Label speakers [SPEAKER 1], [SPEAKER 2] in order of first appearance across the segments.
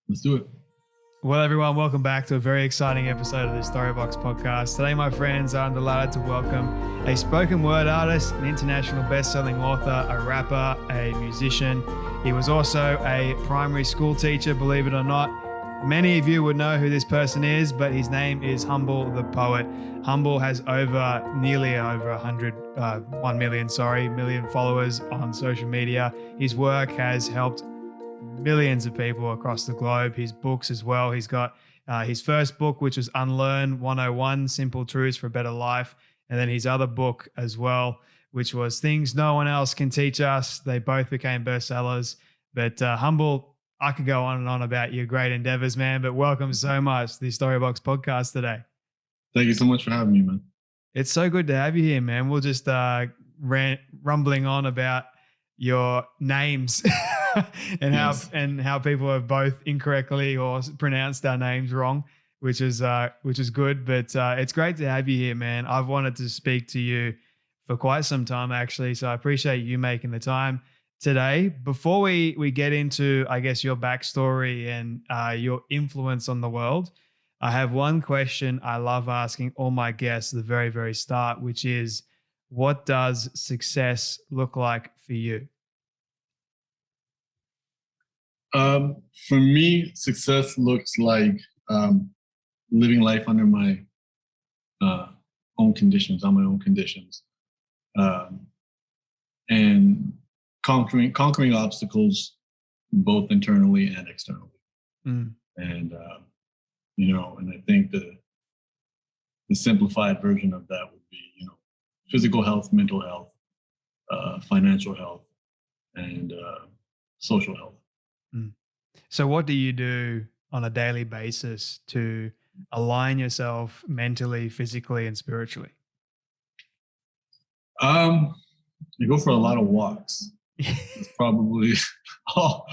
[SPEAKER 1] Let's do it.
[SPEAKER 2] Well, everyone, welcome back to a very exciting episode of the Storybox podcast. Today, my friends, I'm delighted to welcome a spoken word artist, an international best-selling author, a rapper, a musician. He was also a primary school teacher, believe it or not. Many of you would know who this person is, but his name is Humble the Poet. Humble has nearly over 1 million followers on social media. His work has helped millions of people across the globe. His books as well. He's got his first book, which was Unlearn 101, Simple Truths for a Better Life. And then his other book as well, which was Things No One Else Can Teach Us. They both became bestsellers. But Humble, I could go on and on about your great endeavors, man, but welcome so much to the Storybox podcast today.
[SPEAKER 1] Thank you so much for having me, man.
[SPEAKER 2] It's so good to have you here, man. We'll just rumbling on about your names and how people have both incorrectly or pronounced our names wrong, which is good. But it's great to have you here, man. I've wanted to speak to you for quite some time, actually. So I appreciate you making the time today. Before we get into, I guess, your backstory and your influence on the world, I have one question I love asking all my guests at the very, very start, which is, what does success look like for you?
[SPEAKER 1] For me, success looks like living life under my own conditions, on my own conditions, and conquering obstacles, both internally and externally. And and I think the simplified version of that would be, physical health, mental health, financial health, and social health.
[SPEAKER 2] So what do you do on a daily basis to align yourself mentally, physically, and spiritually?
[SPEAKER 1] I go for a lot of walks. It's probably all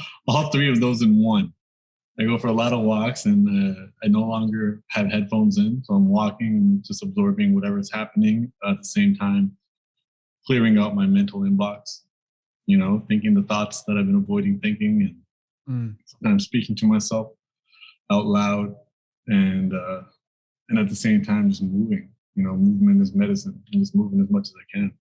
[SPEAKER 1] three of those in one. I go for a lot of walks, and I no longer have headphones in, so I'm walking and just absorbing whatever's happening. At the same time, clearing out my mental inbox, thinking the thoughts that I've been avoiding thinking, and sometimes speaking to myself out loud, and at the same time just moving. Movement is medicine, and just moving as much as I can.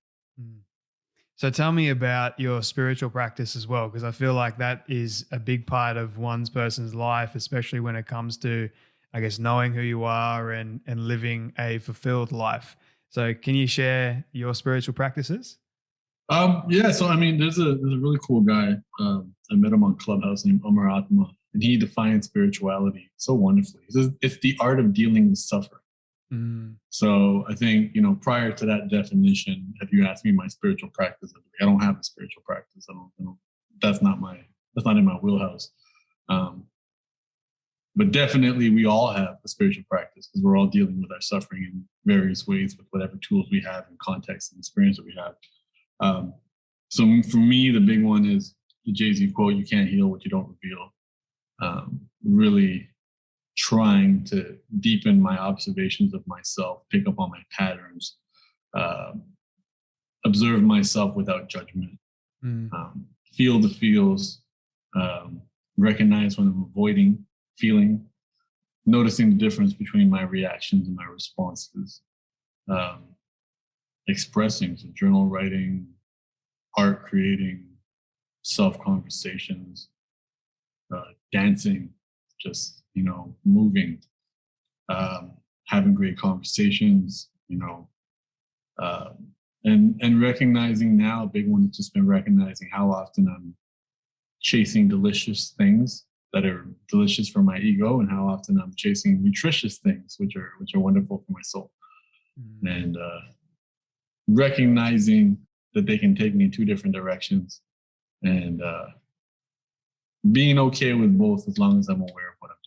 [SPEAKER 2] So tell me about your spiritual practice as well, because I feel like that is a big part of one's person's life, especially when it comes to, I guess, knowing who you are and living a fulfilled life. So can you share your spiritual practices?
[SPEAKER 1] Yeah. So there's a really cool guy. I met him on Clubhouse named Amar Atma, and he defines spirituality so wonderfully. He says it's the art of dealing with suffering. So I think, prior to that definition, if you ask me my spiritual practice, I don't have a spiritual practice. I don't that's not in my wheelhouse. But definitely we all have a spiritual practice because we're all dealing with our suffering in various ways with whatever tools we have and context and experience that we have. So for me, the big one is the Jay-Z quote, "You can't heal what you don't reveal." Really trying to deepen my observations of myself, pick up on my patterns, observe myself without judgment, feel the feels, recognize when I'm avoiding feeling, noticing the difference between my reactions and my responses, expressing, so journal writing, art creating, self-conversations, dancing, just moving, having great conversations, and recognizing now, a big one has just been recognizing how often I'm chasing delicious things that are delicious for my ego, and how often I'm chasing nutritious things, which are wonderful for my soul. And recognizing that they can take me in two different directions, and being okay with both as long as I'm aware of what I'm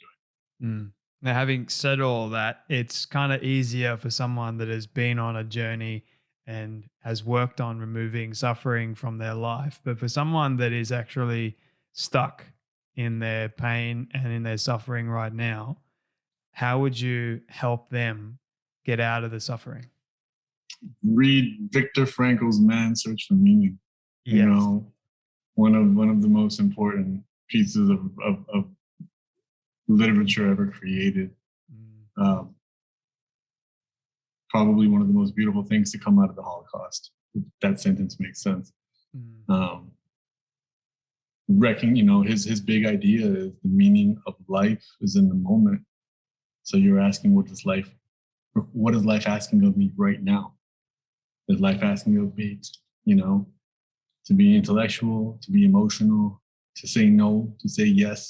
[SPEAKER 1] doing.
[SPEAKER 2] Now, having said all that, it's kind of easier for someone that has been on a journey and has worked on removing suffering from their life. But for someone that is actually stuck in their pain and in their suffering right now, how would you help them get out of the suffering?
[SPEAKER 1] Read Viktor Frankl's Man's Search for Meaning.
[SPEAKER 2] Yes.
[SPEAKER 1] One of the most important pieces of literature ever created.
[SPEAKER 2] Mm.
[SPEAKER 1] Probably one of the most beautiful things to come out of the Holocaust. If that sentence makes sense.
[SPEAKER 2] Mm.
[SPEAKER 1] His big idea is the meaning of life is in the moment. So you're asking, what is life asking of me right now? Is life asking of me, to be intellectual, to be emotional, to say no, to say yes,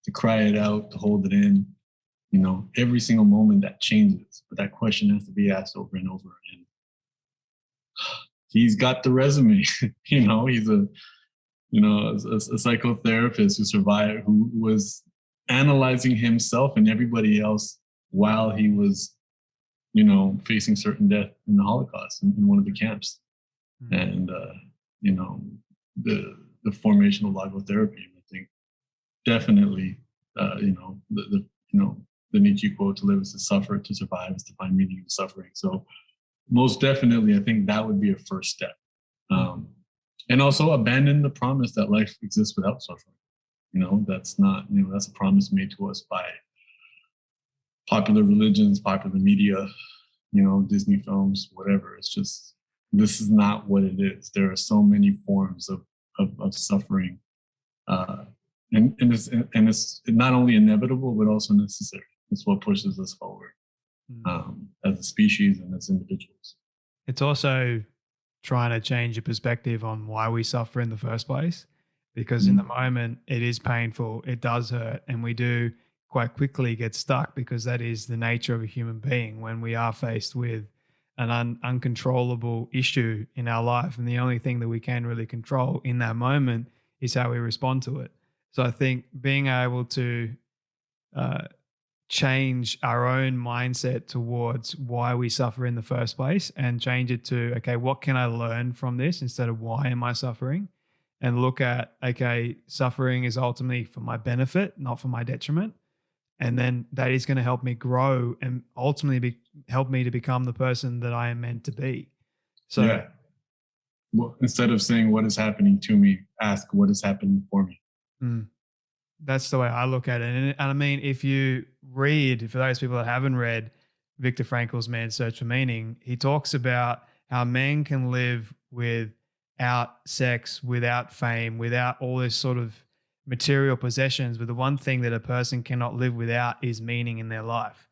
[SPEAKER 1] to cry it out, to hold it in? Every single moment that changes, but that question has to be asked over and over again. He's got the resume. He's a psychotherapist who was analyzing himself and everybody else while he was, facing certain death in the Holocaust in one of the camps. And, the formation of logotherapy, I think, definitely, the Nietzsche quote, to live is to suffer, to survive is to find meaning in suffering. So most definitely, I think that would be a first step. And also abandon the promise that life exists without suffering. That's not, that's a promise made to us by popular religions, popular media, Disney films, whatever. It's just, this is not what it is. There are so many forms of suffering. And it's not only inevitable, but also necessary. It's what pushes us forward as a species and as individuals.
[SPEAKER 2] It's also trying to change your perspective on why we suffer in the first place, because in the moment it is painful, it does hurt, and we do quite quickly get stuck, because that is the nature of a human being when we are faced with an uncontrollable issue in our life. And the only thing that we can really control in that moment is how we respond to it. So I think being able to change our own mindset towards why we suffer in the first place, and change it to, okay, what can I learn from this instead of why am I suffering? And look at, okay, suffering is ultimately for my benefit, not for my detriment. And then that is going to help me grow and ultimately help me to become the person that I am meant to be. So
[SPEAKER 1] yeah. Well, instead of saying what is happening to me, ask what is happening for me.
[SPEAKER 2] That's the way I look at it. And I mean, if you read, for those people that haven't read Viktor Frankl's Man's Search for Meaning, he talks about how men can live without sex, without fame, without all this sort of material possessions. But the one thing that a person cannot live without is meaning in their life.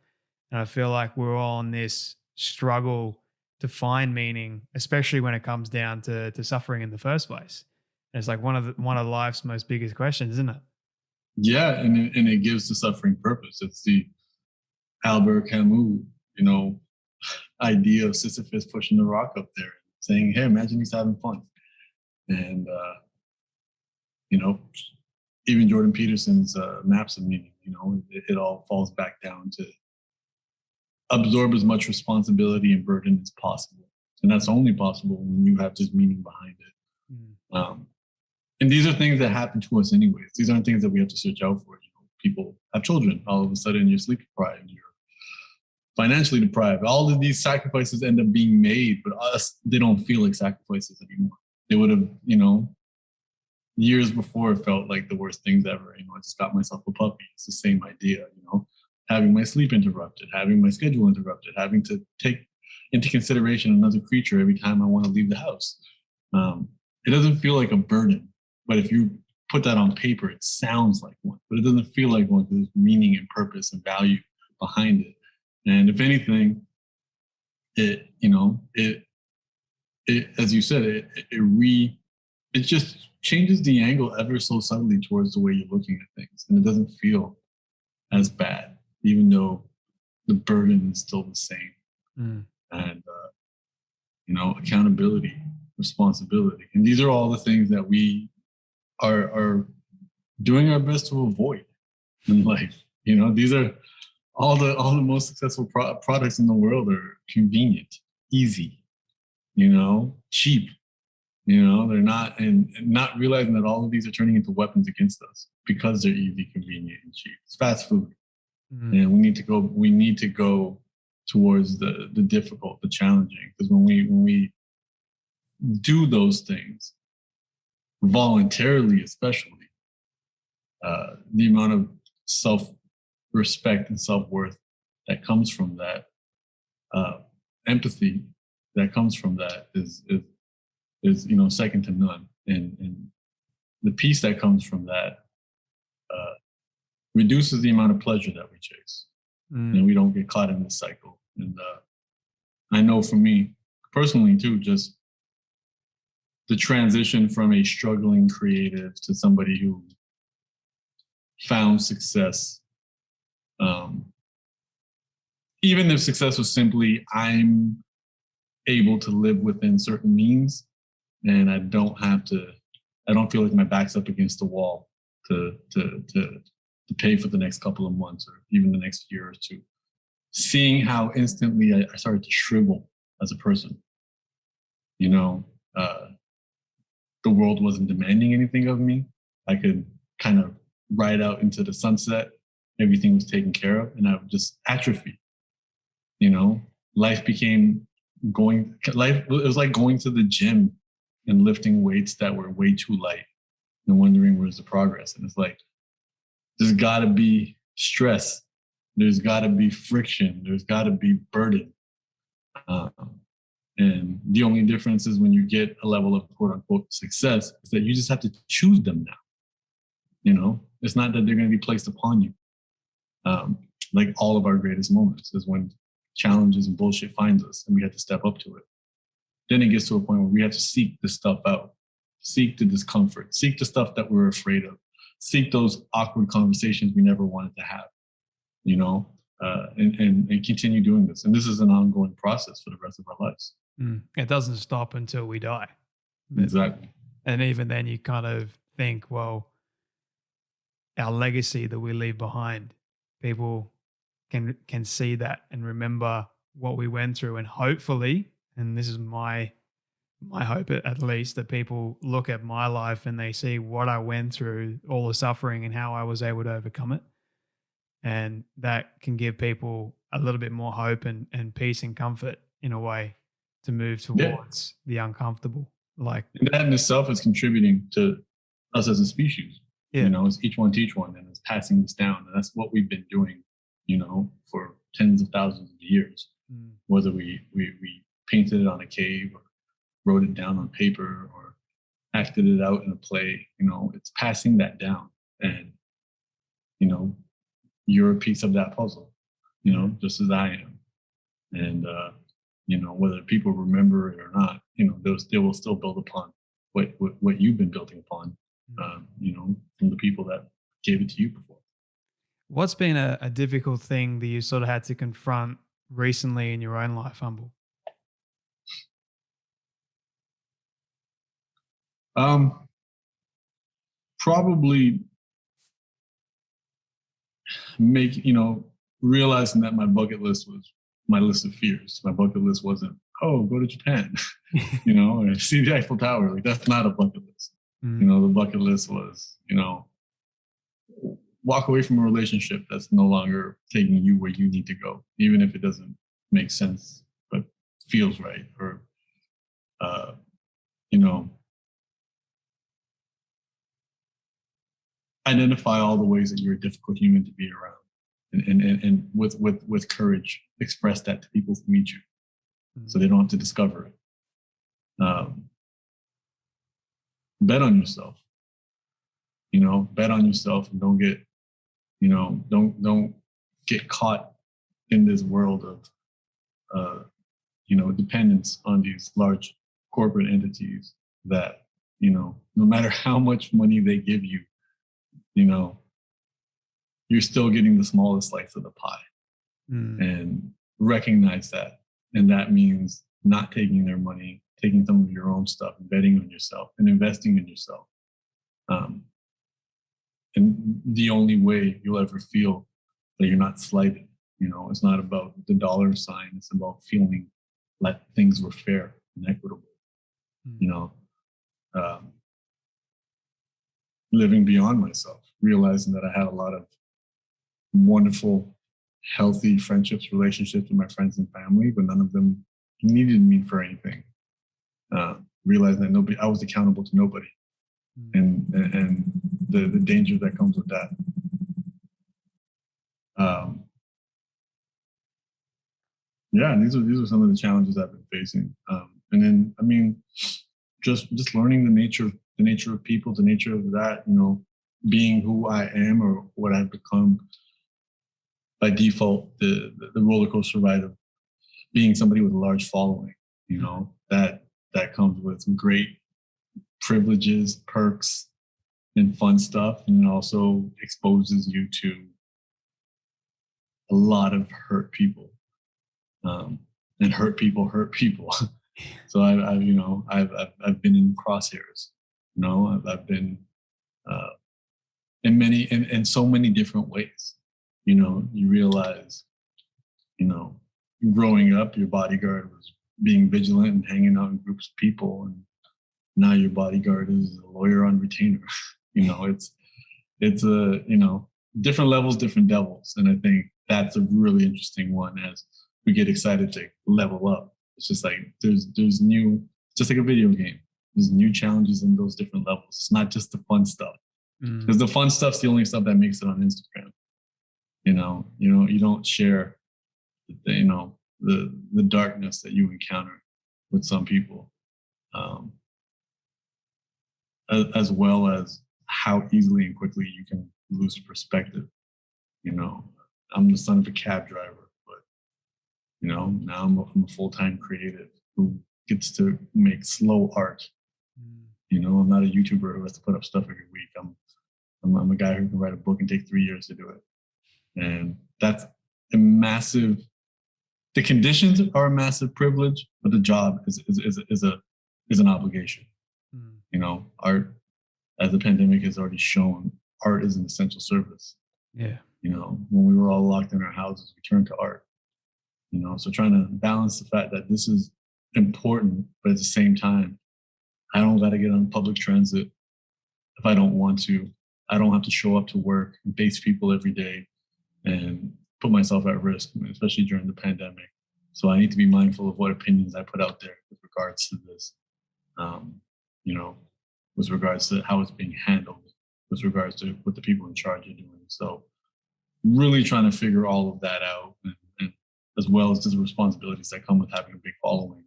[SPEAKER 2] And I feel like we're all on this struggle to find meaning, especially when it comes down to suffering in the first place. And it's like one of life's most biggest questions, isn't it?
[SPEAKER 1] Yeah, and it gives the suffering purpose. It's the Albert Camus, idea of Sisyphus pushing the rock up there, saying, "Hey, imagine he's having fun." And even Jordan Peterson's maps of meaning. It all falls back down to absorb as much responsibility and burden as possible, and that's only possible when you have just meaning behind it. And these are things that happen to us anyways. These aren't things that we have to search out for. People have children. All of a sudden, you're sleep deprived. You're financially deprived. All of these sacrifices end up being made, but they don't feel like sacrifices anymore. They would have, years before felt like the worst things ever. I just got myself a puppy. It's the same idea, having my sleep interrupted, having my schedule interrupted, having to take into consideration another creature every time I want to leave the house. It doesn't feel like a burden. But if you put that on paper, it sounds like one, but it doesn't feel like one, because there's meaning and purpose and value behind it. And if anything, it as you said, it just changes the angle ever so subtly towards the way you're looking at things. And it doesn't feel as bad, even though the burden is still the same. And, accountability, responsibility. And these are all the things that we are doing our best to avoid in life. These are all the most successful products in the world are convenient, easy, cheap. They're not, and not realizing that all of these are turning into weapons against us because they're easy, convenient, and cheap. It's fast food, and we need to go towards the difficult, the challenging, because when we do those things voluntarily, especially, the amount of self-respect and self-worth that comes from that, empathy that comes from that is second to none. And the peace that comes from that reduces the amount of pleasure that we chase, and we don't get caught in this cycle. And I know for me personally too, just the transition from a struggling creative to somebody who found success, even if success was simply I'm able to live within certain means, and I don't feel like my back's up against the wall to pay for the next couple of months or even the next year or two. Seeing how instantly I started to shrivel as a person, the world wasn't demanding anything of me. I could kind of ride out into the sunset. Everything was taken care of, and I would just atrophy. Life became it was like going to the gym and lifting weights that were way too light and wondering where's the progress. And it's like, there's got to be stress. There's got to be friction. There's got to be burden. And the only difference is when you get a level of quote unquote success is that you just have to choose them now. It's not that they're going to be placed upon you. Like all of our greatest moments is when challenges and bullshit finds us and we have to step up to it. Then it gets to a point where we have to seek this stuff out, seek the discomfort, seek the stuff that we're afraid of, seek those awkward conversations we never wanted to have, and continue doing this. And this is an ongoing process for the rest of our lives.
[SPEAKER 2] It doesn't stop until we die.
[SPEAKER 1] Exactly.
[SPEAKER 2] And even then you kind of think, well, our legacy that we leave behind, people can see that and remember what we went through, and hopefully, and this is my hope at least, that people look at my life and they see what I went through, all the suffering and how I was able to overcome it. And that can give people a little bit more hope and peace and comfort in a way to move towards the uncomfortable. And
[SPEAKER 1] that in itself is contributing to us as a species. It's each one teach one, and it's passing this down. And that's what we've been doing, for tens of thousands of years. Whether we painted it on a cave or wrote it down on paper or acted it out in a play, it's passing that down. And, you're a piece of that puzzle, just as I am. And, whether people remember it or not, they will still build upon what you've been building upon, from the people that gave it to you before.
[SPEAKER 2] What's been a difficult thing that you sort of had to confront recently in your own life, Humble?
[SPEAKER 1] Probably realizing that my bucket list was my list of fears. My bucket list wasn't, go to Japan, or see the Eiffel Tower. Like, that's not a bucket list. The bucket list was, walk away from a relationship that's no longer taking you where you need to go, even if it doesn't make sense, but feels right. Or, identify all the ways that you're a difficult human to be around, and with courage, express that to people who meet you, so they don't have to discover it. Bet on yourself. Bet on yourself, and don't get, don't get caught in this world of, dependence on these large corporate entities that, no matter how much money they give you, you're still getting the smallest slice of the pie. And recognize that. And that means not taking their money, taking some of your own stuff, and betting on yourself and investing in yourself. And the only way you'll ever feel that you're not slighted, it's not about the dollar sign. It's about feeling like things were fair and equitable. Living beyond myself, realizing that I had a lot of wonderful, healthy friendships, relationships with my friends and family, but none of them needed me for anything. Realizing that I was accountable to nobody, and the danger that comes with that. Um, yeah, and these are some of the challenges I've been facing. And then, I mean, just learning the nature of people, the nature of that, being who I am or what I've become by default, the roller coaster ride of being somebody with a large following, that comes with great privileges, perks, and fun stuff, and it also exposes you to a lot of hurt people, and hurt people hurt people. So I've been in crosshairs. I've been uh, in so many different ways. You realize, growing up, your bodyguard was being vigilant and hanging out in groups of people, and now your bodyguard is a lawyer on retainer. It's a different levels, different devils, and I think that's a really interesting one as we get excited to level up. It's just like there's new, just like a video game. There's new challenges in those different levels. It's not just the fun stuff, because the fun stuff's the only stuff that makes it on Instagram. You don't share the darkness that you encounter with some people, as well as how easily and quickly you can lose perspective. I'm the son of a cab driver, but now I'm a full-time creative who gets to make slow art. I'm not a YouTuber who has to put up stuff every week. I'm a guy who can write a book and take 3 years to do it. And that's a massive, the conditions are a massive privilege, but the job is an obligation. Art, as the pandemic has already shown, art is an essential service.
[SPEAKER 2] Yeah.
[SPEAKER 1] When we were all locked in our houses, we turned to art. So trying to balance the fact that this is important, but at the same time, I don't got to get on public transit if I don't want to. I don't have to show up to work and face people every day and put myself at risk, especially during the pandemic. So I need to be mindful of what opinions I put out there with regards to this, with regards to how it's being handled, with regards to what the people in charge are doing. So really trying to figure all of that out, and as well as the responsibilities that come with having a big following,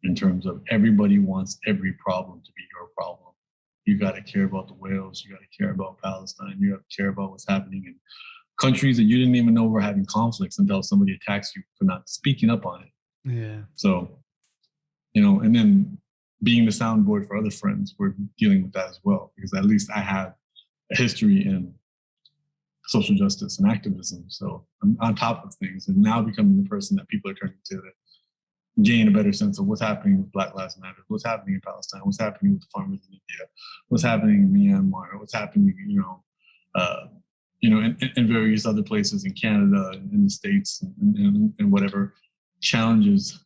[SPEAKER 1] in terms of everybody wants every problem to be your problem. You got to care about the whales. You got to care about Palestine. You got to care about what's happening in countries that you didn't even know were having conflicts until somebody attacks you for not speaking up on it.
[SPEAKER 2] Yeah.
[SPEAKER 1] So, and then being the soundboard for other friends, we're dealing with that as well, because at least I have a history in social justice and activism. So I'm on top of things, and now becoming the person that people are turning to gain a better sense of what's happening with Black Lives Matter, what's happening in Palestine, what's happening with the farmers in India, what's happening in Myanmar, what's happening, in various other places in Canada, in the States, and whatever challenges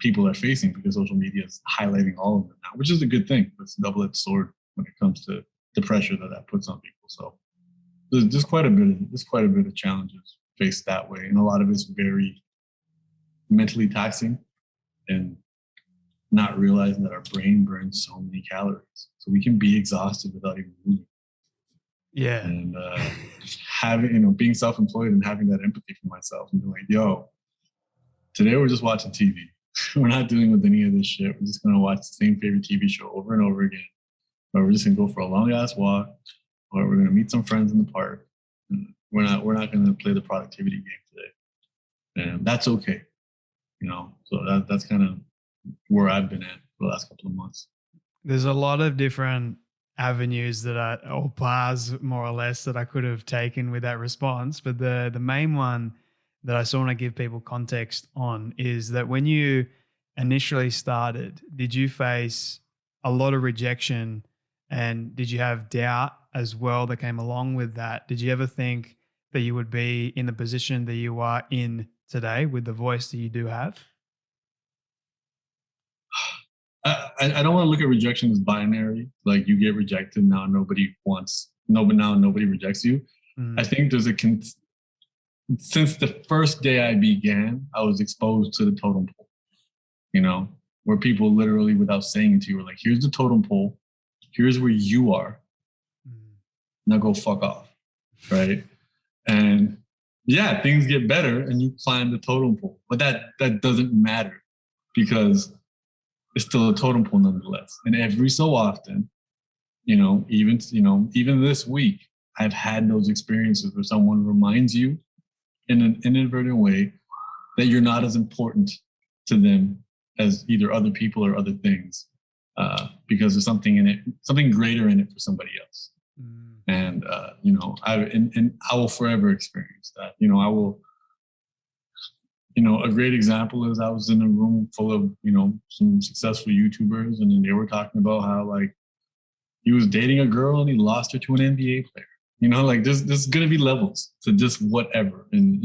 [SPEAKER 1] people are facing, because social media is highlighting all of them now, which is a good thing. But it's a double-edged sword when it comes to the pressure that puts on people. So there's quite a bit of challenges faced that way, and a lot of it's very mentally taxing, and not realizing that our brain burns so many calories, so we can be exhausted without even moving.
[SPEAKER 2] Yeah.
[SPEAKER 1] And having, being self-employed and having that empathy for myself and being like, yo, today we're just watching TV. We're not dealing with any of this shit. We're just going to watch the same favorite TV show over and over again. Or we're just going to go for a long ass walk, or we're going to meet some friends in the park. And we're not going to play the productivity game today. And that's okay. So that's kind of where I've been at for the last couple of months.
[SPEAKER 2] There's a lot of different avenues or paths, more or less, that I could have taken with that response. But the main one that I still want to give people context on is that when you initially started, did you face a lot of rejection, and did you have doubt as well that came along with that? Did you ever think that you would be in the position that you are in today with the voice that you do have?
[SPEAKER 1] I don't want to look at rejection as binary. Like, you get rejected, now nobody rejects you. I think there's since the first day I began, I was exposed to the totem pole, where people literally, without saying it to you, were like, here's the totem pole, here's where you are, now go fuck off, right? And yeah, things get better and you climb the totem pole. But that doesn't matter because it's still a totem pole nonetheless. And every so often, even this week, I've had those experiences where someone reminds you in an inadvertent way that you're not as important to them as either other people or other things, because there's something in it, something greater in it for somebody else. And I will forever experience that. I will. A great example is I was in a room full of some successful YouTubers, and then they were talking about how like he was dating a girl and he lost her to an NBA player. Like there's gonna be levels to just whatever, and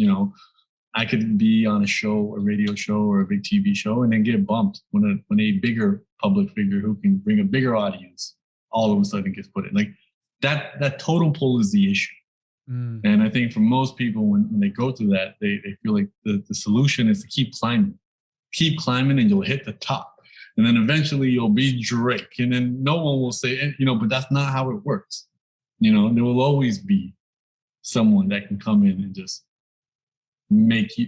[SPEAKER 1] I could be on a show, a radio show, or a big TV show, and then get bumped when a bigger public figure who can bring a bigger audience all of a sudden gets put in. Like that totem pole is the issue. And I think for most people, when they go through that, they feel like the solution is to keep climbing, and you'll hit the top. And then eventually you'll be Drake. And then no one will say, but that's not how it works. There will always be someone that can come in and just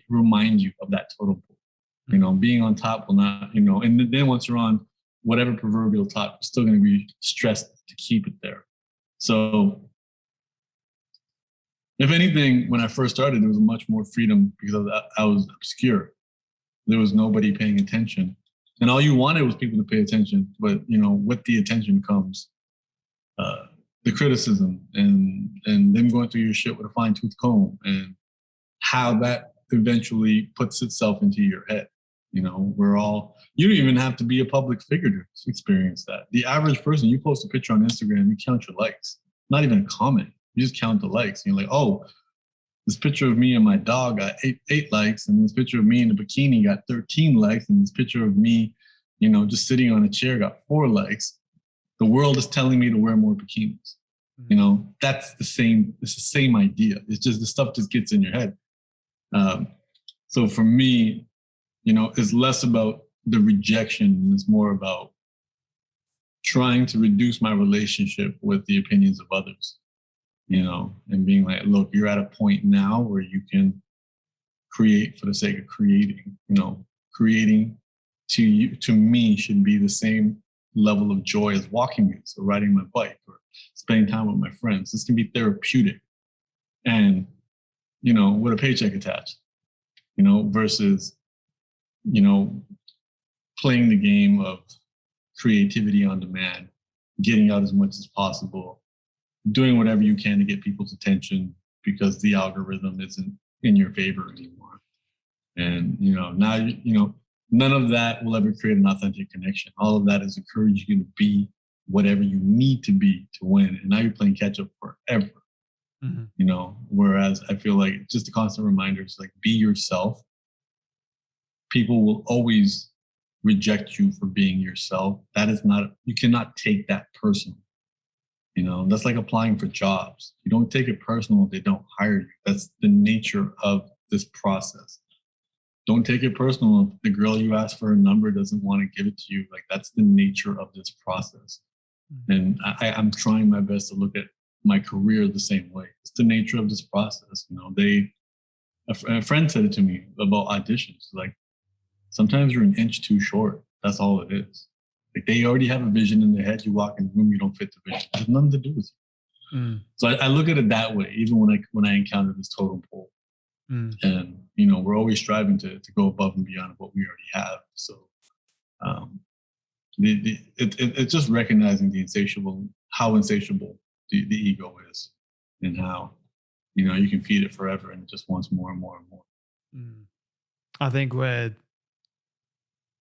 [SPEAKER 1] remind you of that totem pole. Being on top will not, and then once you're on whatever proverbial top, you're still going to be stressed to keep it there. So if anything, when I first started, there was much more freedom because I was obscure. There was nobody paying attention. And all you wanted was people to pay attention. But, with the attention comes the criticism and them going through your shit with a fine-tooth comb, and how that eventually puts itself into your head. You don't even have to be a public figure to experience that. The average person, you post a picture on Instagram, you count your likes, not even a comment. You just count the likes. And you're like, oh, this picture of me and my dog got eight likes, and this picture of me in a bikini got 13 likes, and this picture of me, just sitting on a chair got 4 likes. The world is telling me to wear more bikinis. That's the same. It's the same idea. It's just the stuff just gets in your head. So for me, it's less about the rejection, and it's more about trying to reduce my relationship with the opinions of others. And being like, look, you're at a point now where you can create for the sake of creating. Creating to me should be the same level of joy as walking music or riding my bike or spending time with my friends. This can be therapeutic and, with a paycheck attached, versus, playing the game of creativity on demand, getting out as much as possible, doing whatever you can to get people's attention because the algorithm isn't in your favor anymore. And, now, none of that will ever create an authentic connection. All of that is encouraging you to be whatever you need to be to win. And now you're playing catch up forever. Whereas I feel like just a constant reminder is like, be yourself. People will always reject you for being yourself. You cannot take that personal. That's like applying for jobs. You don't take it personal if they don't hire you. That's the nature of this process. Don't take it personal if the girl you asked for a number doesn't want to give it to you. Like, that's the nature of this process. And I'm trying my best to look at my career the same way. It's the nature of this process. A friend said it to me about auditions. Like, sometimes you're an inch too short. That's all it is. Like, they already have a vision in their head. You walk in the room, you don't fit the vision. It has nothing to do with you. So I look at it that way, even when I encounter this totem pole. And, we're always striving to go above and beyond what we already have. So it's just recognizing how insatiable the ego is, and how, you can feed it forever and it just wants more and more and more.
[SPEAKER 2] I think where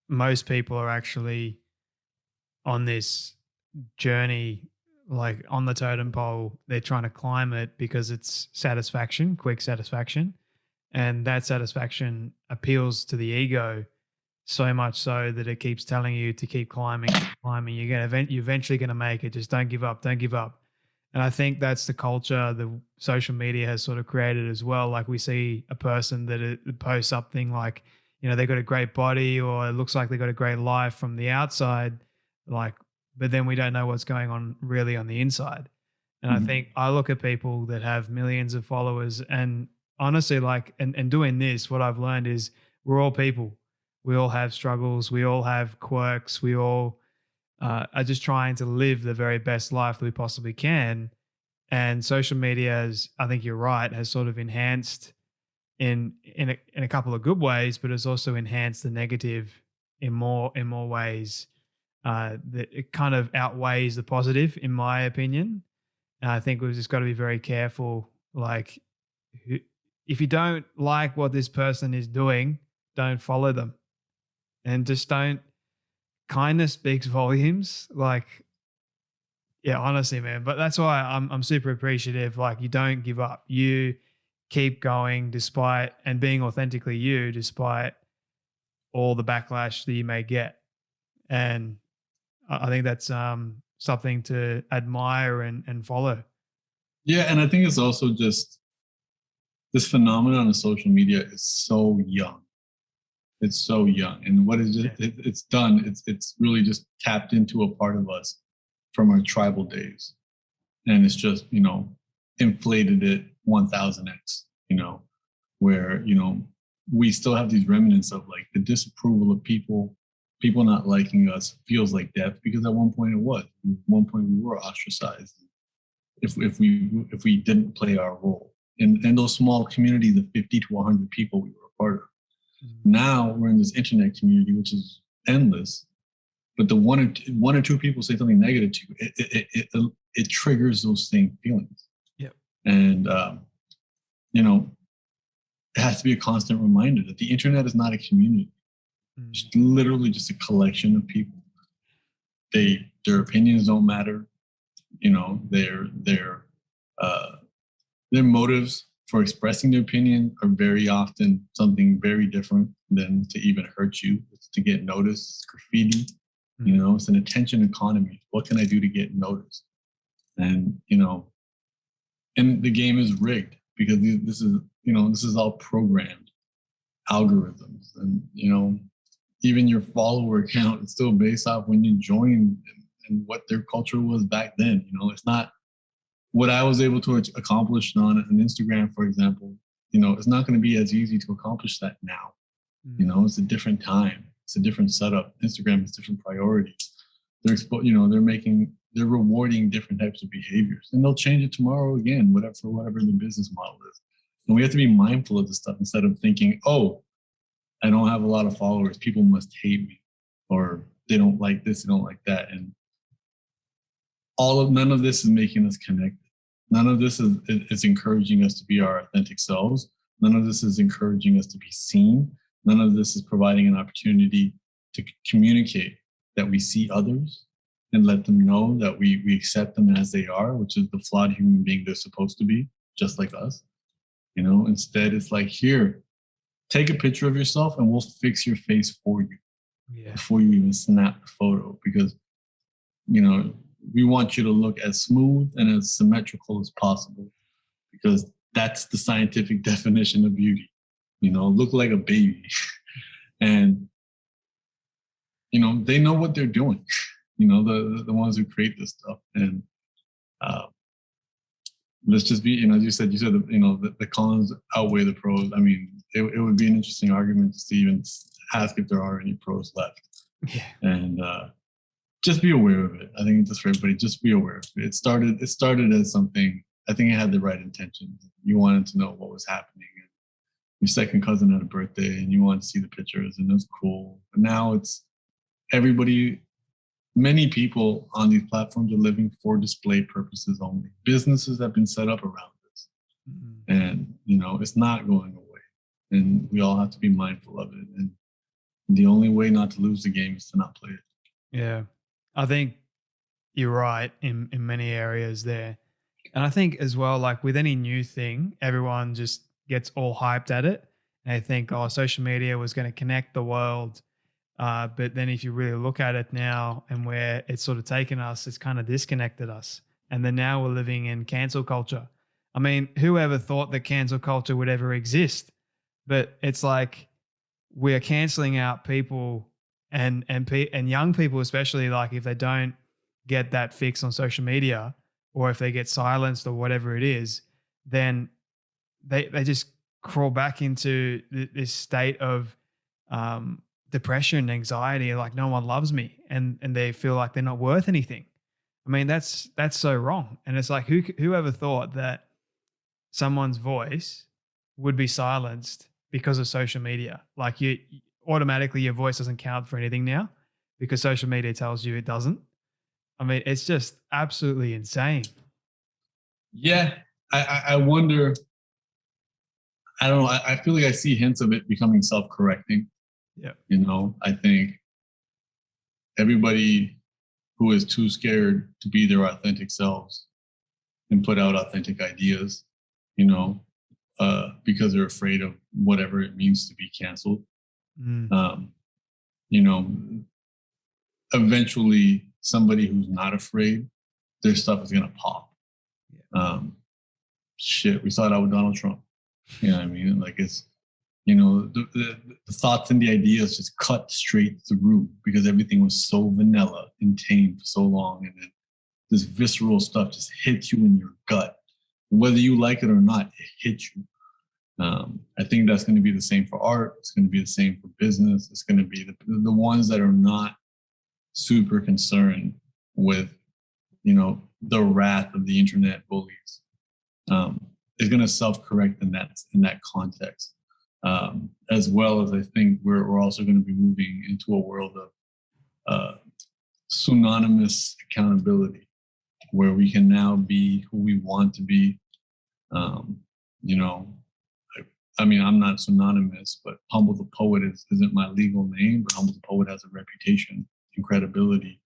[SPEAKER 2] most people are actually on this journey, like on the totem pole, they're trying to climb it because it's satisfaction, quick satisfaction. And that satisfaction appeals to the ego so much so that it keeps telling you to keep climbing. You're eventually going to make it. Just don't give up. Don't give up. And I think that's the culture the social media has sort of created as well. Like, we see a person that posts something like, they got a great body, or it looks like they got a great life from the outside, like, but then we don't know what's going on really on the inside. And I think I look at people that have millions of followers, and honestly, like, and doing this, what I've learned is we're all people. We all have struggles. We all have quirks. We all are just trying to live the very best life that we possibly can. And social media, has, I think you're right, has sort of enhanced in a couple of good ways, but it's also enhanced the negative in more ways. That it kind of outweighs the positive, in my opinion. And I think we've just got to be very careful. Like, who, if you don't like what this person is doing, don't follow them, and just don't. Kindness speaks volumes. Like, yeah, honestly, man. But that's why I'm super appreciative. Like, you don't give up. You keep going despite and being authentically you, despite all the backlash that you may get. And I think that's something to admire and follow.
[SPEAKER 1] Yeah, and I think it's also just this phenomenon of social media is so young. It's so young, and what is
[SPEAKER 2] Yeah.
[SPEAKER 1] it's done? It's really just tapped into a part of us from our tribal days, and it's just inflated it 1000x. Where we still have these remnants of like the disapproval of people not liking us feels like death, because at one point it was. At one point we were ostracized if we didn't play our role in those small communities of 50 to 100 people we were a part of. Now we're in this internet community, which is endless. But the one or two people say something negative to you, it triggers those same feelings.
[SPEAKER 2] Yep.
[SPEAKER 1] And it has to be a constant reminder that the internet is not a community. It's literally just a collection of people. Their opinions don't matter. Their motives for expressing their opinion are very often something very different than to even hurt you. It's to get noticed. It's graffiti. It's an attention economy. What can I do to get noticed? And and the game is rigged, because this is all programmed algorithms, and even your follower count is still based off when you joined and what their culture was back then. It's not what I was able to accomplish on an Instagram, for example. It's not going to be as easy to accomplish that now. It's a different time. It's a different setup. Instagram has different priorities. They're rewarding different types of behaviors, and they'll change it tomorrow again, whatever the business model is. And we have to be mindful of this stuff instead of thinking, oh, I don't have a lot of followers, people must hate me, or they don't like this, they don't like that. And none of this is making us connected. None of this is encouraging us to be our authentic selves. None of this is encouraging us to be seen. None of this is providing an opportunity to communicate that we see others and let them know that we accept them as they are, which is the flawed human being they're supposed to be, just like us. Instead it's like, here, take a picture of yourself and we'll fix your face for you.
[SPEAKER 2] Yeah.
[SPEAKER 1] Before you even snap the photo, because we want you to look as smooth and as symmetrical as possible, because that's the scientific definition of beauty. Look like a baby. And they know what they're doing. The ones who create this stuff. And let's just be, as you said the cons outweigh the pros. I mean, it would be an interesting argument to even ask if there are any pros left.
[SPEAKER 2] Yeah.
[SPEAKER 1] And just be aware of it. I think just for everybody, just be aware of it. It started as something, I think it had the right intentions. You wanted to know what was happening. Your second cousin had a birthday and you wanted to see the pictures, and it was cool. But now it's everybody, many people on these platforms are living for display purposes only. Businesses have been set up around this. And, it's not going away. And we all have to be mindful of it. And the only way not to lose the game is to not play it.
[SPEAKER 2] Yeah. I think you're right in many areas there. And I think as well, like with any new thing, everyone just gets all hyped at it. And they think, oh, social media was going to connect the world. But then if you really look at it now and where it's sort of taken us, it's kind of disconnected us. And then now we're living in cancel culture. I mean, whoever thought that cancel culture would ever exist? But it's like we're canceling out people and young people, especially, like if they don't get that fix on social media, or if they get silenced or whatever it is, then they just crawl back into this state of depression, anxiety, like no one loves me, and they feel like they're not worth anything. I mean, that's so wrong. And it's like, whoever thought that someone's voice would be silenced because of social media? Like, you automatically, your voice doesn't count for anything now because social media tells you it doesn't. I mean, it's just absolutely insane.
[SPEAKER 1] Yeah, I wonder. I don't know. I feel like I see hints of it becoming self-correcting.
[SPEAKER 2] Yeah.
[SPEAKER 1] I think everybody who is too scared to be their authentic selves and put out authentic ideas, because they're afraid of whatever it means to be canceled.
[SPEAKER 2] Mm.
[SPEAKER 1] You know, eventually somebody who's not afraid, their stuff is gonna pop. Shit, we saw that with Donald Trump. You know what I mean? Like, it's, the thoughts and the ideas just cut straight through because everything was so vanilla and tame for so long. And then this visceral stuff just hits you in your gut. Whether you like it or not, it hits you. I think that's going to be the same for art. It's going to be the same for business. It's going to be the ones that are not super concerned with, the wrath of the internet bullies. Is going to self-correct in that context, as well as I think we're also going to be moving into a world of synonymous accountability, where we can now be who we want to be. I mean, I'm not synonymous, but Humble the Poet isn't my legal name, but Humble the Poet has a reputation and credibility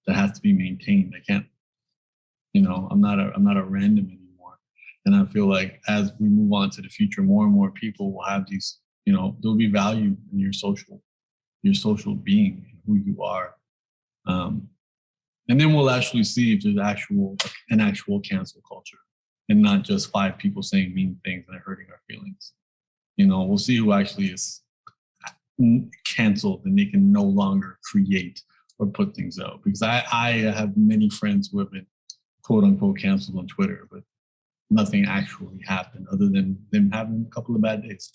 [SPEAKER 1] that has to be maintained. I can't, I'm not a random anymore. And I feel like as we move on to the future, more and more people will have these, there'll be value in your social being and who you are. And then we'll actually see if there's an actual cancel culture and not just 5 people saying mean things and hurting our feelings. We'll see who actually is canceled and they can no longer create or put things out. Because I have many friends who have been quote unquote canceled on Twitter, but nothing actually happened other than them having a couple of bad days.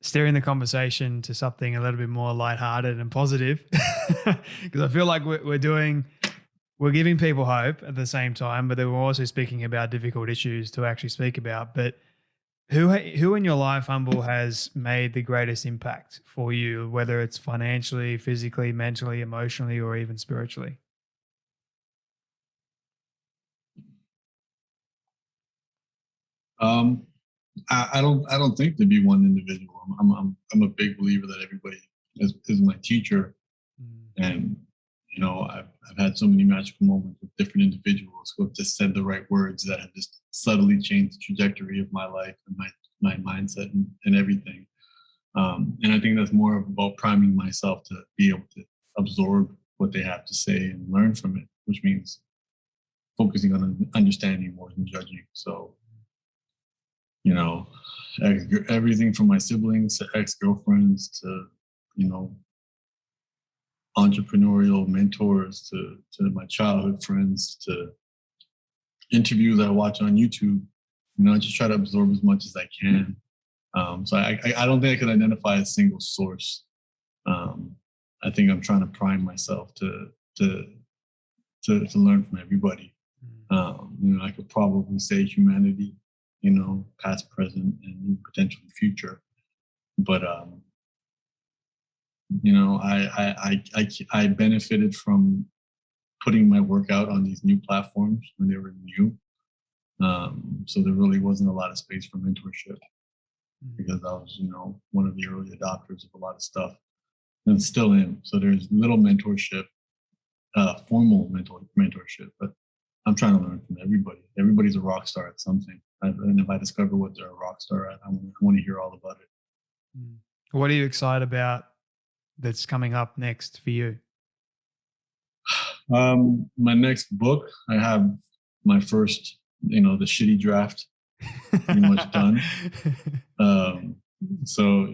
[SPEAKER 2] Steering the conversation to something a little bit more lighthearted and positive, because I feel like we're giving people hope at the same time, but then we're also speaking about difficult issues to actually speak about. But who in your life, Humble, has made the greatest impact for you, whether it's financially, physically, mentally, emotionally, or even spiritually?
[SPEAKER 1] I don't think to be one individual. I'm a big believer that everybody is my teacher, and I've had so many magical moments with different individuals who have just said the right words that have just subtly changed the trajectory of my life and my mindset and everything. And I think that's more about priming myself to be able to absorb what they have to say and learn from it, which means focusing on understanding more than judging. So, everything from my siblings to ex-girlfriends to, entrepreneurial mentors to my childhood friends to interviews I watch on YouTube, I just try to absorb as much as I can. So I don't think I could identify a single source. I think I'm trying to prime myself to learn from everybody. I could probably say humanity, past, present, and potentially future. But I benefited from putting my work out on these new platforms when they were new. So there really wasn't a lot of space for mentorship because I was, one of the early adopters of a lot of stuff and still am. So there's little mentorship, formal mentorship, but I'm trying to learn from everybody. Everybody's a rock star at something. And if I discover what they're a rock star at, I want to hear all about it.
[SPEAKER 2] What are you excited about that's coming up next for you?
[SPEAKER 1] My next book, I have my first, the Shetty draft pretty much done. So,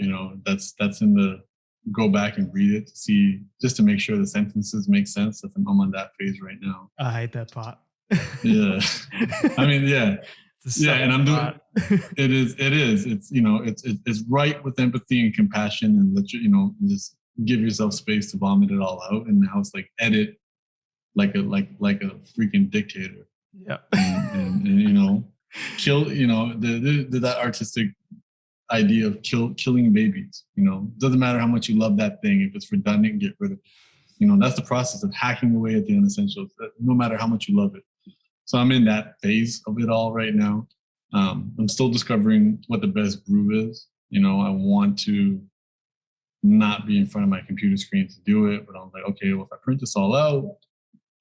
[SPEAKER 1] that's in the go back and read it to see, just to make sure the sentences make sense. I'm on that phase right now.
[SPEAKER 2] I hate that part.
[SPEAKER 1] Yeah. I mean, yeah.
[SPEAKER 2] It's
[SPEAKER 1] Yeah, and I'm doing it is it's it's right with empathy and compassion, and let just give yourself space to vomit it all out. And now it's like edit like a freaking dictator.
[SPEAKER 2] Yeah.
[SPEAKER 1] And kill that artistic idea of killing babies. Doesn't matter how much you love that thing. If it's redundant, get rid of it. That's the process of hacking away at the unessentials, no matter how much you love it. So I'm in that phase of it all right now. I'm still discovering what the best groove is. I want to not be in front of my computer screen to do it, but I'm like, okay, well, if I print this all out,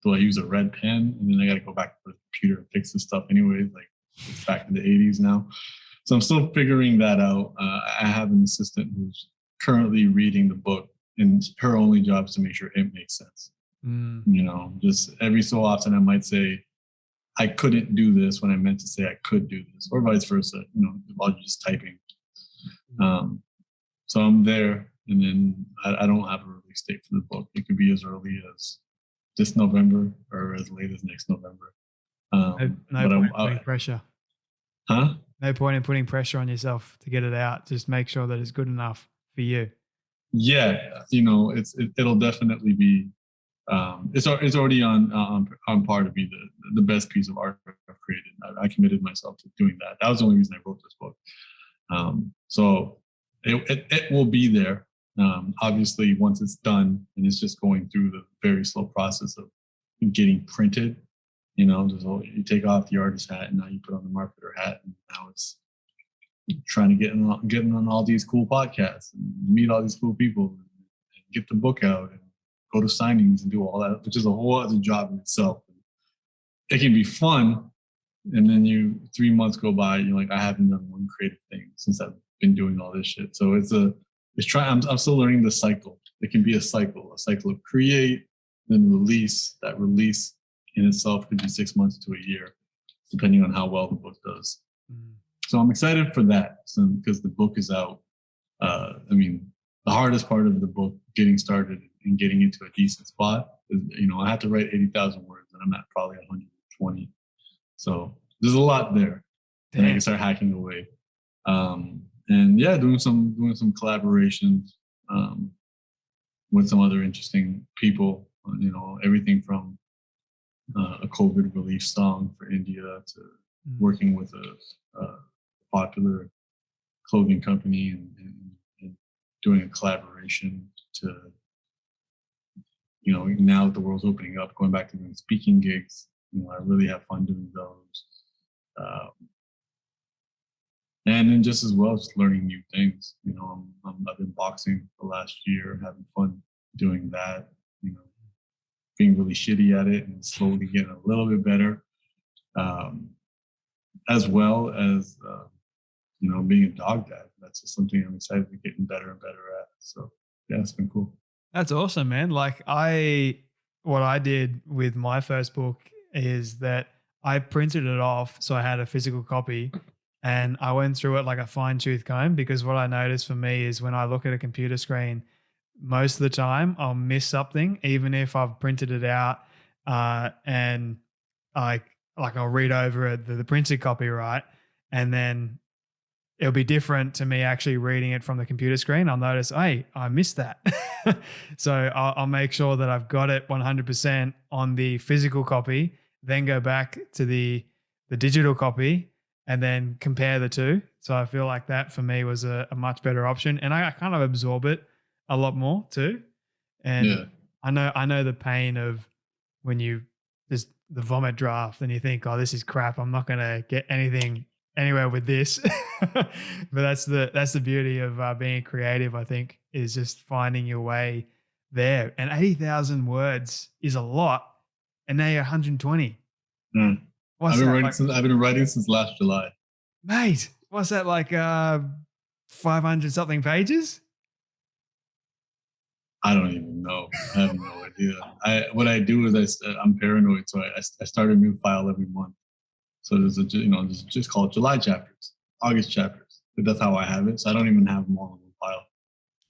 [SPEAKER 1] do I use a red pen? And then I got to go back to the computer and fix this stuff anyways. Like, it's back in the 80s now. So I'm still figuring that out. I have an assistant who's currently reading the book, and her only job is to make sure it makes sense. Just every so often I might say, I couldn't do this when I meant to say I could do this, or vice versa, while you're just typing. So I'm there, and then I don't have a release date for the book. It could be as early as this November or as late as next November.
[SPEAKER 2] No point in putting pressure.
[SPEAKER 1] Huh?
[SPEAKER 2] No point in putting pressure on yourself to get it out. Just make sure that it's good enough for you.
[SPEAKER 1] Yeah, it'll definitely be. It's already on par to be the best piece of art I've created. I committed myself to doing that. That was the only reason I wrote this book. So it will be there. Obviously, once it's done, and it's just going through the very slow process of getting printed. You take off the artist hat, and now you put on the marketer hat, and now it's trying to getting on all these cool podcasts and meet all these cool people, and get the book out, and go to signings and do all that, which is a whole other job in itself. It can be fun, and then 3 months go by, you're like, I haven't done one creative thing since I've been doing all this shit. So I'm still learning the cycle. It can be a cycle of create, then release. That release in itself could be 6 months to a year, depending on how well the book does. So I'm excited for that, because the book is out. The hardest part of the book, getting started and getting into a decent spot, is, I had to write 80,000 words, and I'm at probably 120. So there's a lot there, and I can start hacking away. And yeah, doing some collaborations with some other interesting people. Everything from a COVID relief song for India to working with a popular clothing company and doing a collaboration to, now that the world's opening up, going back to doing speaking gigs. I really have fun doing those. And then just as well, just learning new things. I've been boxing the last year, having fun doing that, being really shitty at it and slowly getting a little bit better, as well as, being a dog dad. That's just something I'm excited to be getting better and better at. So yeah, it's been cool.
[SPEAKER 2] That's awesome, man. Like what I did with my first book is that I printed it off. So I had a physical copy, and I went through it like a fine tooth comb, because what I noticed for me is when I look at a computer screen, most of the time I'll miss something, even if I've printed it out, and I'll read over it, the printed copy, right? And then it'll be different to me actually reading it from the computer screen. I'll notice, hey, I missed that. So I'll make sure that I've got it 100% on the physical copy, then go back to the digital copy and then compare the two. So I feel like that for me was a much better option. And I kind of absorb it a lot more too. And yeah. I know the pain of when you just the vomit draft and you think, oh, this is crap. I'm not going to get anywhere with this. But that's the beauty of being creative, I think, is just finding your way there. And 80,000 words is a lot. And now you're 120.
[SPEAKER 1] I've been writing since last July.
[SPEAKER 2] Mate, what's that, like 500 something pages?
[SPEAKER 1] I don't even know. I have no idea. What I do is I'm paranoid, so I start a new file every month. So there's just call it July chapters, August chapters. But that's how I have it. So I don't even have them all in one file.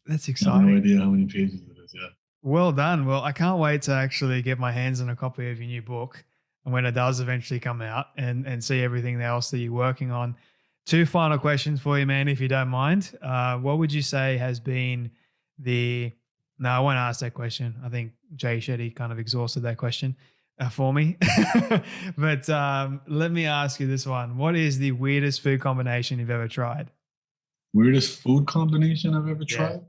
[SPEAKER 2] That's exciting.
[SPEAKER 1] I have no idea how many pages it is. Yeah.
[SPEAKER 2] Well done. Well, I can't wait to actually get my hands on a copy of your new book. and when it does eventually come out, and see everything else that you're working on. Two final questions for you, man, if you don't mind. What would you say has been the no, I won't ask that question. I think Jay Shetty kind of exhausted that question for me. But let me ask you this one. What is the weirdest food combination you've ever tried?
[SPEAKER 1] Weirdest food combination I've ever
[SPEAKER 2] Yeah.
[SPEAKER 1] tried?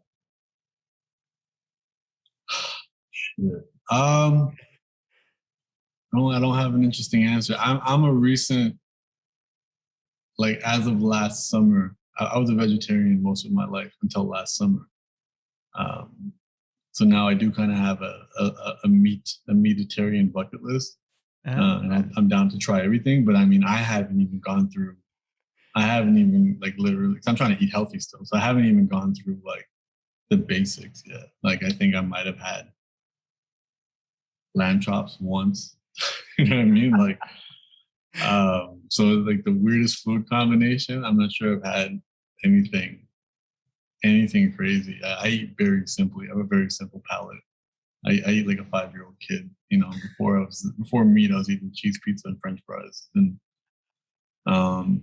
[SPEAKER 1] Shit. I don't have an interesting answer. I'm a recent, like as of last summer, I was a vegetarian most of my life until last summer. Um, so now I do kind of have a meatitarian bucket list, and I'm down to try everything. But I mean, I haven't even like literally. 'Cause I'm trying to eat healthy still, so I haven't even gone through like the basics yet. Like I think I might have had lamb chops once. You know what I mean? Like, so like the weirdest food combination. I'm not sure I've had anything crazy. I eat very simply. I have a very simple palate. I eat like a 5-year-old kid. You know, before meat, I was eating cheese pizza and French fries. And um,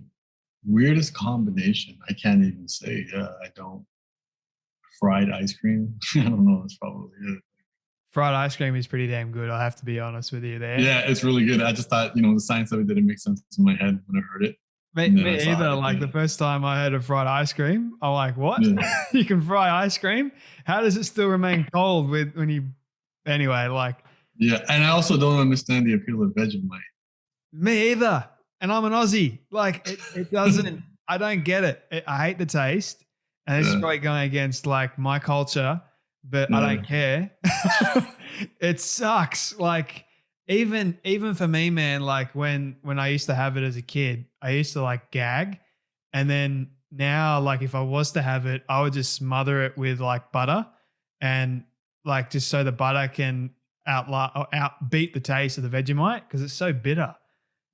[SPEAKER 1] weirdest combination. I can't even say. Yeah, I don't. Fried ice cream. I don't know. That's probably it.
[SPEAKER 2] Fried ice cream is pretty damn good. I have to be honest with you there.
[SPEAKER 1] Yeah, it's really good. I just thought, the science of it didn't make sense in my head when I heard it.
[SPEAKER 2] Me either. Like the first time I heard of fried ice cream, I'm like, what?
[SPEAKER 1] Yeah.
[SPEAKER 2] You can fry ice cream? How does it still remain cold when you, anyway, like.
[SPEAKER 1] Yeah. And I also don't understand the appeal of Vegemite.
[SPEAKER 2] Me either. And I'm an Aussie. Like it doesn't, I don't get it. I hate the taste. And this is probably going against like my culture, but I don't care. It sucks. Like even for me, man, like when I used to have it as a kid, I used to like gag. And then now, like if I was to have it, I would just smother it with like butter, and like just so the butter can outbeat the taste of the Vegemite because it's so bitter.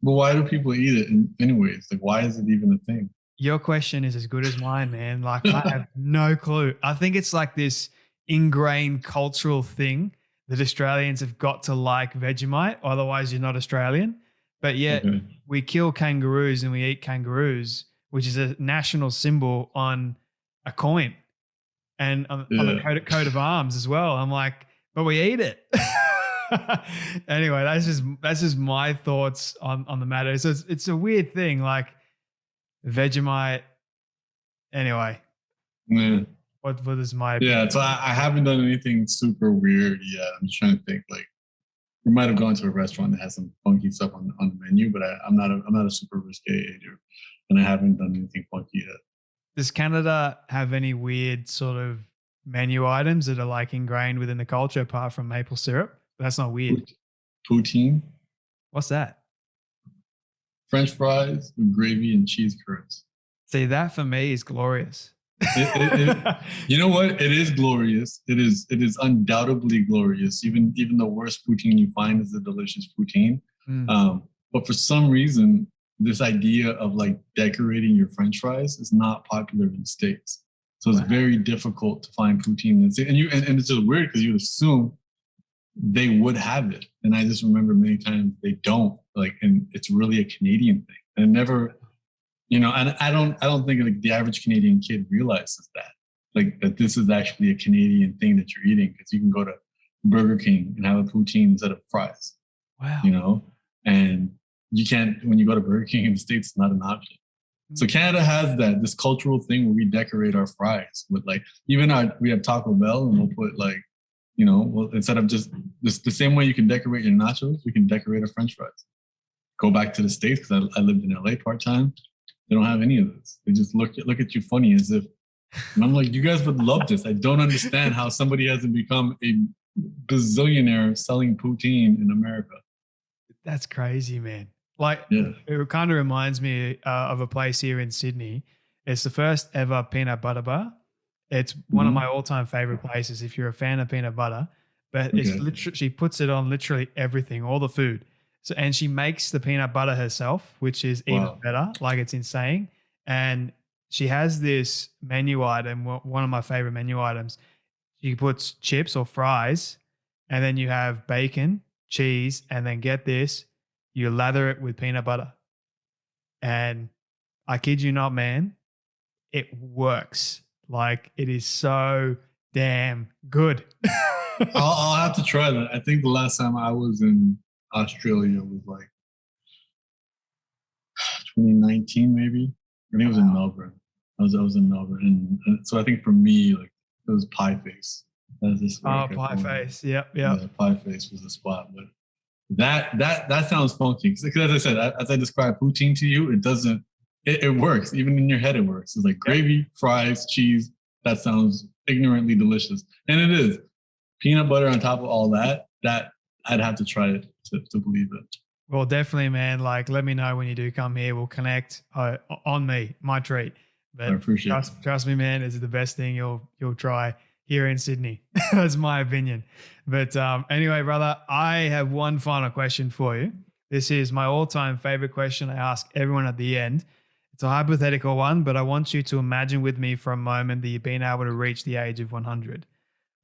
[SPEAKER 1] But why do people eat it anyways? Like, why is it even a thing?
[SPEAKER 2] Your question is as good as mine, man. Like I have no clue. I think it's like this ingrained cultural thing that Australians have got to like Vegemite. Otherwise, you're not Australian. But yet we kill kangaroos and we eat kangaroos, which is a national symbol on a coin and on the coat of arms as well. I'm like, but we eat it. Anyway, that's just my thoughts on the matter. So it's a weird thing. Like Vegemite. Anyway, what is my opinion?
[SPEAKER 1] Yeah, so I haven't done anything super weird yet. I'm just trying to think. Like, we might have gone to a restaurant that has some funky stuff on the menu, but I'm not a super risque eater, and I haven't done anything funky yet.
[SPEAKER 2] Does Canada have any weird sort of menu items that are like ingrained within the culture apart from maple syrup? That's not weird.
[SPEAKER 1] Poutine.
[SPEAKER 2] What's that?
[SPEAKER 1] French fries with gravy and cheese curds.
[SPEAKER 2] See, that for me is glorious.
[SPEAKER 1] You know what? It is glorious. It is undoubtedly glorious. Even the worst poutine you find is a delicious poutine. But for some reason, this idea of like decorating your French fries is not popular in the States. So it's very difficult to find poutine. And it's just weird because you assume they would have it. And I just remember many times they don't. Like, and it's really a Canadian thing. And it never, and I don't think like the average Canadian kid realizes that this is actually a Canadian thing that you're eating, because you can go to Burger King and have a poutine instead of fries.
[SPEAKER 2] Wow.
[SPEAKER 1] And you can't, when you go to Burger King in the States, it's not an option. So Canada has this cultural thing where we decorate our fries with like, we have Taco Bell and we'll put like, instead of just the same way you can decorate your nachos, we can decorate our French fries. Go back to the States, because I lived in LA part-time. They don't have any of this. They just look at you funny as if, and I'm like, you guys would love this. I don't understand how somebody hasn't become a bazillionaire selling poutine in America.
[SPEAKER 2] That's crazy, man. Like, it kind of reminds me of a place here in Sydney. It's the first ever peanut butter bar. It's one of my all-time favorite places if you're a fan of peanut butter. But it's literally, she puts it on literally everything, all the food. So, and she makes the peanut butter herself, which is even better. Like, it's insane. And she has this menu item, one of my favorite menu items. She puts chips or fries, and then you have bacon, cheese, and then get this, you lather it with peanut butter. And I kid you not, man, it works. Like it is so damn good.
[SPEAKER 1] I'll have to try that. I think the last time I was in Australia was like 2019, maybe. I think it was in Melbourne. I was in Melbourne, and so I think for me, like it was Pie Face.
[SPEAKER 2] Pie Face. Yep.
[SPEAKER 1] Yeah, Pie Face was the spot, but that sounds funky. Because as I said, as I described poutine to you, it doesn't. It works. Even in your head, it works. It's like gravy, fries, cheese. That sounds ignorantly delicious, and it is. Peanut butter on top of all that. That I'd have to try it to believe it.
[SPEAKER 2] Well, definitely, man. Like, let me know when you do come here. We'll connect on me, my treat. But
[SPEAKER 1] I appreciate it.
[SPEAKER 2] Trust me, man. It's the best thing you'll try here in Sydney. That's my opinion. But anyway, brother, I have one final question for you. This is my all-time favorite question I ask everyone at the end. It's a hypothetical one, but I want you to imagine with me for a moment that you've been able to reach the age of 100.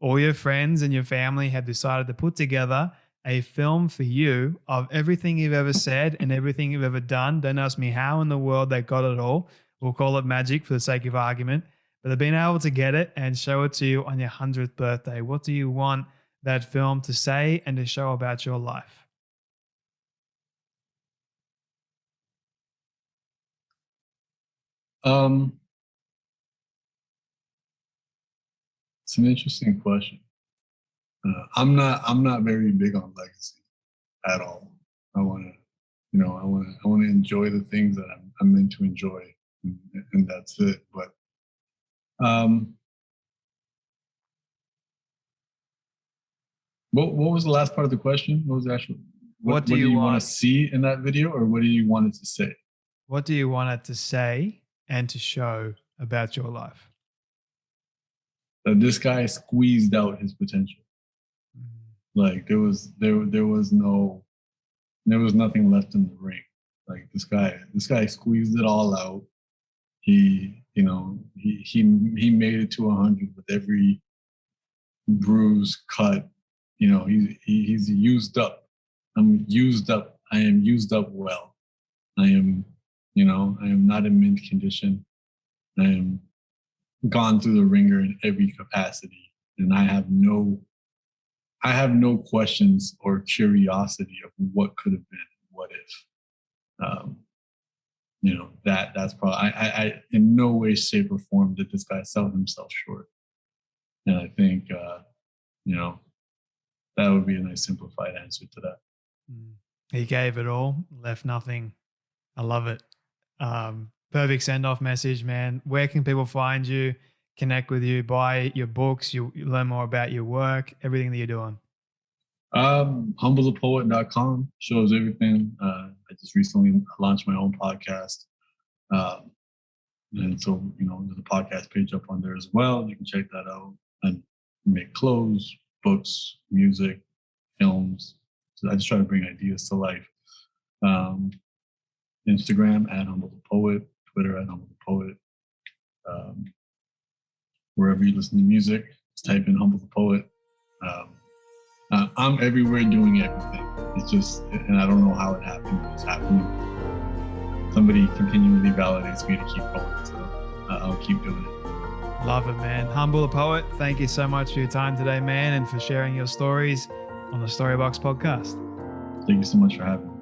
[SPEAKER 2] All your friends and your family have decided to put together a film for you of everything you've ever said and everything you've ever done. Don't ask me how in the world they got it all. We'll call it magic for the sake of argument. But they've been able to get it and show it to you on your 100th birthday. What do you want that film to say and to show about your life?
[SPEAKER 1] It's an interesting question. I'm not very big on legacy at all. I want to enjoy the things that I'm meant to enjoy, and that's it. But what was the last part of the question? What was the actual? What do you want to see in that video, or what do you want it to say?
[SPEAKER 2] What do you want it to say and to show about your life?
[SPEAKER 1] That this guy squeezed out his potential. Like there was nothing left in the ring. Like this guy squeezed it all out. He made it to 100 with every bruise, cut. He's used up. I'm used up. I am used up well. I am not in mint condition. I am gone through the ringer in every capacity, and I have no questions or curiosity of what could have been, what if. That's probably I in no way, shape, or form did this guy sell himself short. And I think that would be a nice simplified answer to that.
[SPEAKER 2] He gave it all, left nothing. I love it. Perfect send-off message, man. Where can people find you, connect with you, buy your books, you learn more about your work, everything that you're doing?
[SPEAKER 1] HumbleThePoet.com shows everything. I just recently launched my own podcast. And so, there's a podcast page up on there as well. You can check that out. I make clothes, books, music, films. So I just try to bring ideas to life. Instagram @HumbleThePoet, Twitter @HumbleThePoet. Wherever you listen to music, just type in Humble the Poet. I'm everywhere doing everything. It's just, and I don't know how it happened. It's happening. Somebody continually validates me to keep going, so I'll keep doing it.
[SPEAKER 2] Love it, man. Humble the Poet, thank you so much for your time today, man, and for sharing your stories on the Storybox podcast.
[SPEAKER 1] Thank you so much for having me.